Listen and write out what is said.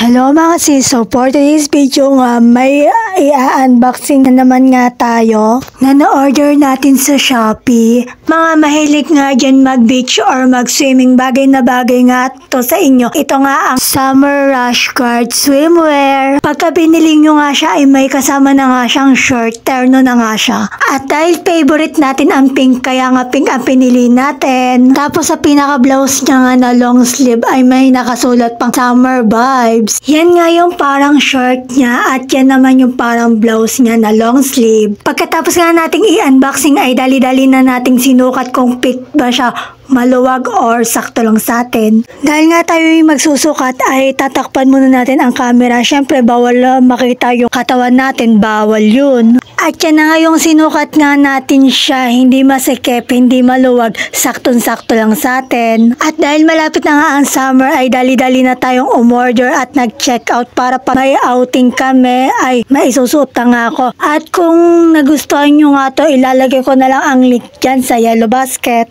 Hello mga sis, so for today's video nga may i-unboxing na naman nga tayo na na-order natin sa Shopee. Mga mahilig nga dyan mag-beach or mag-swimming, bagay na bagay nga to sa inyo. Ito nga ang Summer Rush Guard Swimwear. Pagka binili nyo nga siya ay may kasama na nga siyang shirt, terno na nga siya. At dahil favorite natin ang pink, kaya nga pink ang pinili natin. Tapos sa pinaka-blouse niya nga na long sleeve ay may nakasulat pang summer vibes. Yan nga yung parang shirt niya at yan naman yung parang blouse niya na long sleeve. Pagkatapos nga nating i-unboxing ay dali-dali na nating sinukat kung fit ba siya, maluwag or sakto lang sa atin. Dahil nga tayo yung magsusukat ay tatakpan muna natin ang camera. Syempre bawal makita yung katawan natin, bawal yun. At yan na nga yung sinukat nga natin siya, hindi masikip, hindi maluwag, saktong-sakto lang sa atin. At dahil malapit na nga ang summer ay dali-dali na tayong umorder at nag-check out para pag may outing kami ay maisusuot na nga ako. At kung nagustuhan nyo nga to, ilalagay ko na lang ang link dyan sa Yellow Basket.